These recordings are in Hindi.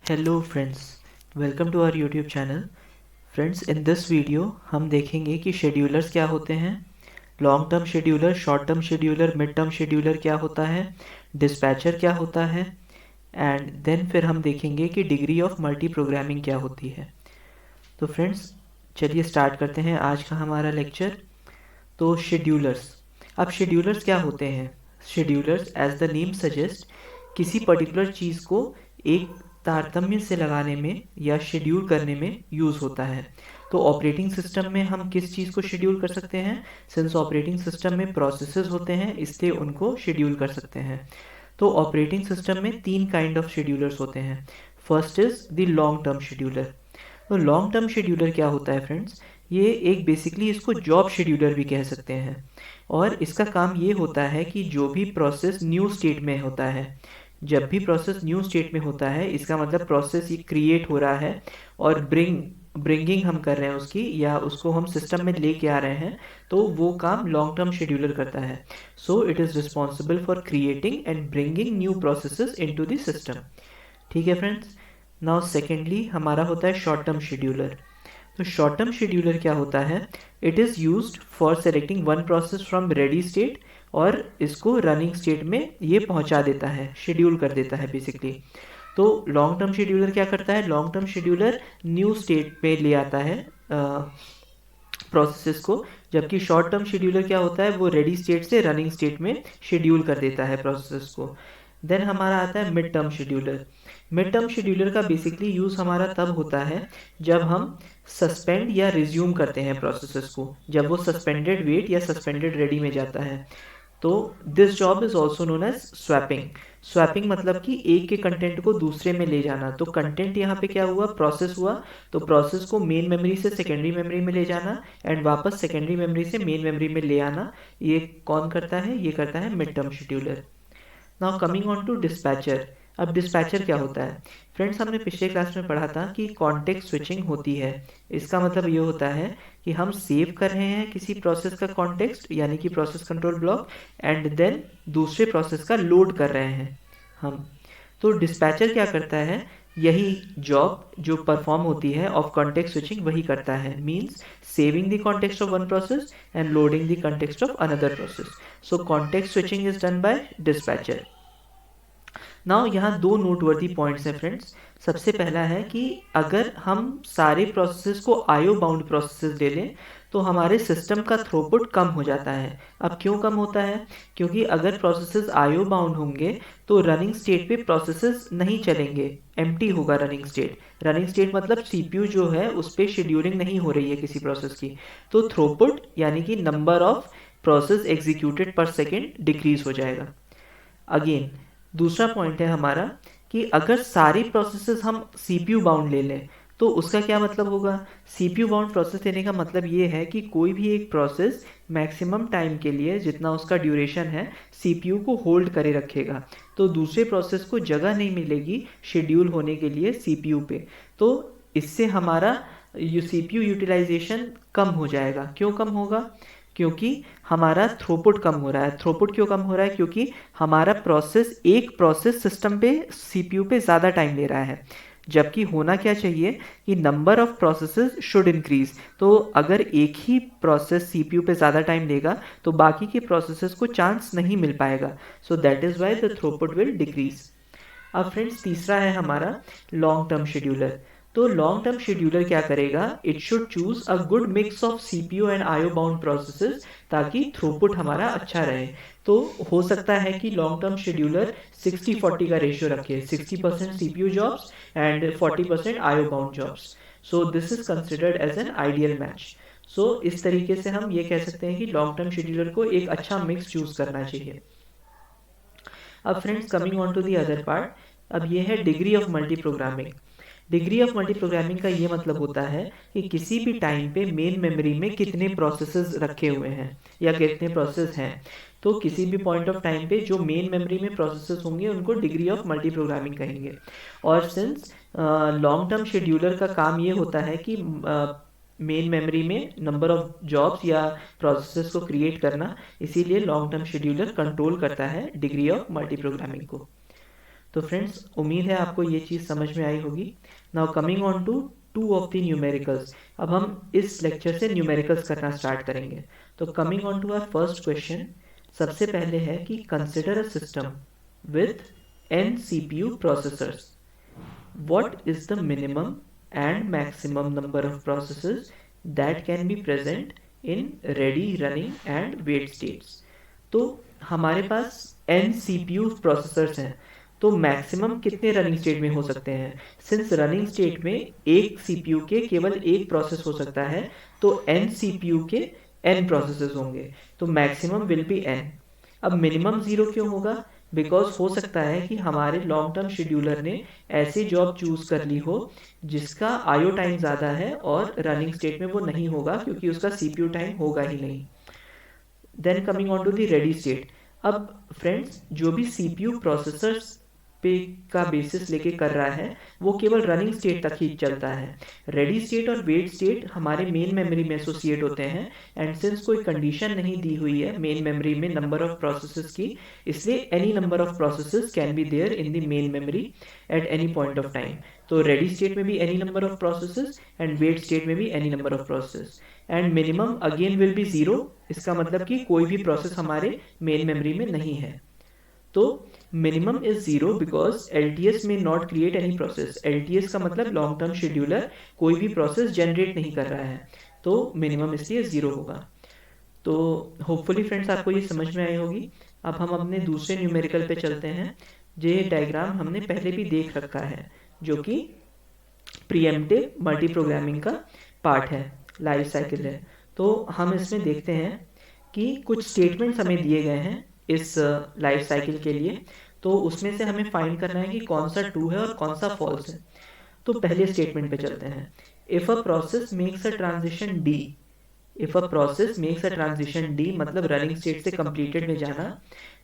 Hello friends, welcome to our YouTube channel. Friends, in this video हम देखेंगे कि शेड्यूलर्स क्या होते हैं, long term scheduler, short term scheduler, mid term scheduler क्या होता है, डिस्पैचर क्या होता है, एंड देन फिर हम देखेंगे कि डिग्री ऑफ मल्टी प्रोग्रामिंग क्या होती है। तो फ्रेंड्स, चलिए स्टार्ट करते हैं आज का हमारा लेक्चर। तो शेड्यूलर्स, अब शेड्यूलर्स क्या होते हैं? Schedulers as the name suggest किसी पर्टिकुलर चीज़ को एक तारतम्य से लगाने में या शेड्यूल करने में यूज़ होता है। तो ऑपरेटिंग सिस्टम में हम किस चीज़ को शेड्यूल कर सकते हैं? सिंस ऑपरेटिंग सिस्टम में प्रोसेसेस होते हैं, इसलिए उनको शेड्यूल कर सकते हैं। तो ऑपरेटिंग सिस्टम में तीन काइंड ऑफ शेड्यूलर्स होते हैं। First is the long term scheduler. तो लॉन्ग टर्म शेड्यूलर क्या होता है फ्रेंड्स? ये एक बेसिकली इसको जॉब शेड्यूलर भी कह सकते हैं, और इसका काम ये होता है कि जो भी प्रोसेस न्यू स्टेट में होता है, जब भी प्रोसेस न्यू स्टेट में होता है, इसका मतलब प्रोसेस ये क्रिएट हो रहा है और ब्रिंगिंग हम कर रहे हैं उसकी, या उसको हम सिस्टम में लेके आ रहे हैं, तो वो काम लॉन्ग टर्म शेड्यूलर करता है। So it is responsible for creating and bringing new processes into the system. ठीक है फ्रेंड्स। नाउ सेकेंडली हमारा होता है शॉर्ट टर्म शेड्यूलर। तो शॉर्ट टर्म शेड्यूलर क्या होता है? It is used for selecting one process from ready state और इसको रनिंग स्टेट में ये पहुंचा देता है, शेड्यूल कर देता है बेसिकली। तो लॉन्ग टर्म शेड्यूलर क्या करता है? Long term scheduler new state पे ले आता है प्रोसेसेस को, जबकि शॉर्ट टर्म शेड्यूलर क्या होता है? वो रेडी स्टेट से रनिंग स्टेट में शेड्यूल कर देता है प्रोसेस को। देन हमारा आता है mid term scheduler. Mid term scheduler का बेसिकली यूज़ हमारा तब होता है जब हम सस्पेंड या रिज्यूम करते हैं प्रोसेसेस को, जब वो सस्पेंडेड वेट या सस्पेंडेड रेडी में जाता है। तो this job is also known as swapping. Swapping मतलब कि एक के कंटेंट को दूसरे में ले जाना। तो कंटेंट यहाँ पे क्या हुआ? प्रोसेस हुआ, तो प्रोसेस को मेन मेमोरी से सेकेंडरी मेमोरी में ले जाना एंड वापस सेकेंडरी मेमोरी से मेन मेमोरी में ले आना, ये कौन करता है? ये करता है mid term scheduler. Now coming on to dispatcher. अब डिस्पैचर क्या होता है? फ्रेंड्स, हमने पिछले क्लास में पढ़ा था कि कॉन्टेक्स्ट स्विचिंग होती है। इसका मतलब ये होता है कि हम सेव कर रहे हैं किसी प्रोसेस का कॉन्टेक्स्ट, यानी कि process control block, and then दूसरे प्रोसेस का लोड कर रहे हैं हम। तो डिस्पैचर क्या करता है? यही जॉब जो परफॉर्म होती है ऑफ कॉन्टेक्स्ट स्विचिंग वही करता है। Means saving the context of one process and loading the context of another process. So context switching is done by dispatcher. Now यहाँ दो नोटवर्दी पॉइंट्स हैं फ्रेंड्स। सबसे पहला है कि अगर हम सारे प्रोसेसेस को आईओ बाउंड प्रोसेसेस ले लें तो हमारे सिस्टम का थ्रूपुट कम हो जाता है। अब क्यों कम होता है? क्योंकि अगर प्रोसेसेस आईओ बाउंड होंगे तो रनिंग स्टेट पे प्रोसेसेस नहीं चलेंगे, एम्प्टी होगा रनिंग स्टेट। रनिंग स्टेट मतलब सीपीयू जो है उस पर शेड्यूलिंग नहीं हो रही है किसी प्रोसेस की, तो थ्रूपुट यानी कि नंबर ऑफ प्रोसेस एग्जीक्यूटेड पर सेकेंड डिक्रीज हो जाएगा। अगेन दूसरा पॉइंट है हमारा कि अगर सारी प्रोसेसेस हम सीपीयू बाउंड ले लें तो उसका क्या मतलब होगा? सीपीयू बाउंड प्रोसेस लेने का मतलब ये है कि कोई भी एक प्रोसेस मैक्सिमम टाइम के लिए, जितना उसका ड्यूरेशन है, सीपीयू को होल्ड करे रखेगा। तो दूसरे प्रोसेस को जगह नहीं मिलेगी शेड्यूल होने के लिए सीपीयू पे। तो इससे हमारा सीपीयू यूटिलाइजेशन कम हो जाएगा। क्यों कम होगा? क्योंकि हमारा थ्रूपुट कम हो रहा है। थ्रूपुट क्यों कम हो रहा है? क्योंकि हमारा एक प्रोसेस सिस्टम पे, सीपीयू पे ज़्यादा टाइम ले रहा है, जबकि होना क्या चाहिए कि number of processes should increase. तो अगर एक ही प्रोसेस सीपीयू पे ज़्यादा टाइम लेगा तो बाकी के प्रोसेसेस को चांस नहीं मिल पाएगा। सो that is why the throughput will decrease. अब फ्रेंड्स, तीसरा है हमारा लॉन्ग टर्म शेड्यूलर। तो लॉन्ग टर्म शेड्यूलर क्या करेगा? It should choose a good mix of CPU and IO bound processes, ताकि थ्रूपुट हमारा अच्छा रहे। तो हो सकता है कि लॉन्ग टर्म शेड्यूलर 60-40 का रेशियो रखे, 60% CPU jobs and 40% IO bound jobs. So this is considered as an ideal match. So इस तरीके से हम ये कह सकते हैं कि लॉन्ग टर्म शेड्यूलर को एक अच्छा मिक्स चूज करना चाहिए। अब friends, coming on to the other part, अब ये है degree of multiprogramming. Degree of multiprogramming का ये मतलब होता है कि किसी भी टाइम पे मेन मेमोरी में कितने प्रोसेसेस रखे हुए हैं या कितने प्रोसेस हैं। तो किसी भी पॉइंट ऑफ टाइम पे जो मेन मेमोरी में प्रोसेसेस होंगे उनको डिग्री ऑफ मल्टी प्रोग्रामिंग कहेंगे। और सिंस लॉन्ग टर्म शेड्यूलर का काम ये होता है कि मेन मेमोरी में नंबर ऑफ जॉब्स या प्रोसेसेस को क्रिएट करना, इसीलिए लॉन्ग टर्म शेड्यूलर कंट्रोल करता है डिग्री ऑफ मल्टी प्रोग्रामिंग को। तो फ्रेंड्स उम्मीद है आपको ये चीज़ समझ में आई होगी। Now coming on to two of the numericals. अब हम इस लेक्चर से न्यूमेरिकल्स करना स्टार्ट करेंगे। तो coming on to our first question, सबसे पहले है कि consider a system with n CPU processors. What is the minimum and maximum number of processes that can be present in ready, running and wait states? तो हमारे पास n CPU प्रोसेसर्स हैं, तो मैक्सिमम कितने रनिंग स्टेट में हो सकते हैं? सिंस रनिंग स्टेट में एक CPU के केवल एक प्रोसेस हो सकता है, तो n CPU के n प्रोसेसेस होंगे, तो मैक्सिमम विल बी n। अब मिनिमम 0 क्यों होगा? बिकॉज हो सकता है कि हमारे लॉन्ग टर्म शेड्यूलर ने ऐसी जॉब चूज कर ली हो जिसका आईओ टाइम ज़्यादा है और रनिंग स्टेट में वो नहीं होगा क्योंकि उसका सीपीयू टाइम होगा ही नहीं। Then coming on to the ready state. अब फ्रेंड्स जो भी सीपीयू प्रोसेसर्स पे का बेसिस लेके कर रहा है वो केवल रनिंग स्टेट तक ही चलता है। रेडी स्टेट और वेट स्टेट हमारे मेन मेमोरी में एसोसिएट होते हैं, एंड सिंस कोई कंडीशन नहीं दी हुई है मेन मेमोरी में नंबर ऑफ प्रोसेसेस की, इसलिए any number of processes can be there in the main memory at any point of time. तो रेडी स्टेट में भी any number of processes and wait state में भी any number of process, and minimum again will be 0। इसका मतलब कि कोई भी प्रोसेस हमारे मेन मेमोरी में नहीं है। तो मिनिमम इज 0 बिकॉज एलटीएस में not create any process. LTS का मतलब लॉन्ग टर्म शेड्यूलर कोई भी प्रोसेस जनरेट नहीं कर रहा है, तो मिनिमम इसलिए 0 होगा। तो होपफुली फ्रेंड्स आपको ये समझ में आई होगी। अब हम अपने दूसरे न्यूमेरिकल पे चलते हैं। ये डायग्राम हमने पहले भी देख रखा है, जो कि प्रीएम्प्टिव मल्टी प्रोग्रामिंग का पार्ट है, लाइफ साइकिल है। तो हम इसमें देखते हैं कि कुछ स्टेटमेंट्स हमें दिए गए हैं इस लाइफ साइकिल के लिए, तो उसमें से हमें फाइंड करना है कि कौन सा ट्रू है और कौन सा फॉल्स है। तो पहले स्टेटमेंट पे चलते हैं। If a process makes a transition D, if a process makes a transition D मतलब रनिंग स्टेट से कंप्लीटेड में जाना,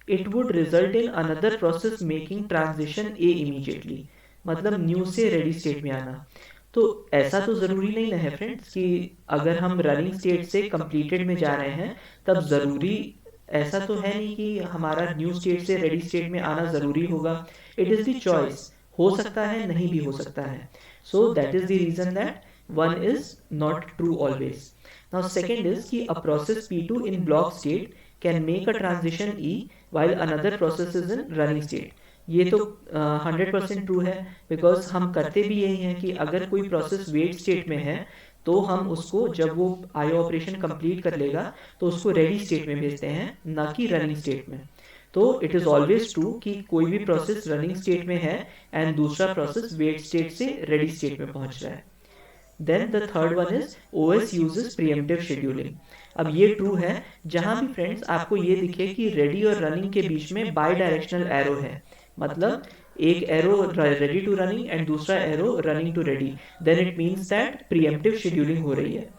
it would result in another process making transition A immediately, मतलब न्यू से रेडी स्टेट में आना। तो ऐसा तो ज़रूरी नहीं है फ्रेंड्स कि अगर हम रनिंग स्टेट से कंप्लीटेड में जा रहे हैं तब ज़रूरी ऐसा तो है नहीं कि हमारा न्यू स्टेट से रेडी स्टेट में आना ज़रूरी होगा। इट इज़ द चॉइस, हो सकता है नहीं भी हो सकता है। So that is the reason that one is not true always. Now second is कि a process P2 in block state can make a transition E while another process is in running state। ये तो 100% ट्रू है, बिकॉज हम करते भी यही हैं कि अगर कोई प्रोसेस वेट स्टेट में है तो हम उसको जब वो आईओ ऑपरेशन कंप्लीट कर लेगा तो उसको रेडी स्टेट में भेजते हैं, ना कि रनिंग स्टेट में। तो इट इज़ ऑलवेज ट्रू कि कोई भी प्रोसेस रनिंग स्टेट में है एंड दूसरा प्रोसेस वेट स्टेट से रेडी स्टेट में पहुंच रहा है। Then the third one is OS uses preemptive scheduling. अब ये ट्रू है जहां भी फ्रेंड्स आपको ये दिखे कि रेडी और रनिंग के बीच में बाई डायरेक्शनल एरो है, मतलब एक arrow ready to running and दूसरा arrow running to ready, then it means that preemptive scheduling हो रही है।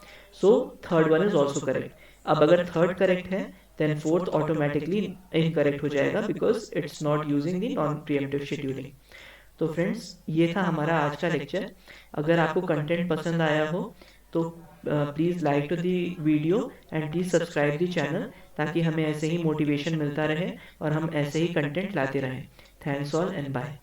So third one is also correct. अब अगर थर्ड करेक्ट है देन फोर्थ ऑटोमेटिकली इनकरेक्ट हो जाएगा because it's not using the non preemptive scheduling. तो फ्रेंड्स ये था हमारा आज का लेक्चर। अगर आपको कंटेंट पसंद आया हो तो please like to the video and please subscribe the channel, ताकि हमें ऐसे ही मोटिवेशन मिलता रहे और हम ऐसे ही कंटेंट लाते रहें। Thanks all and bye.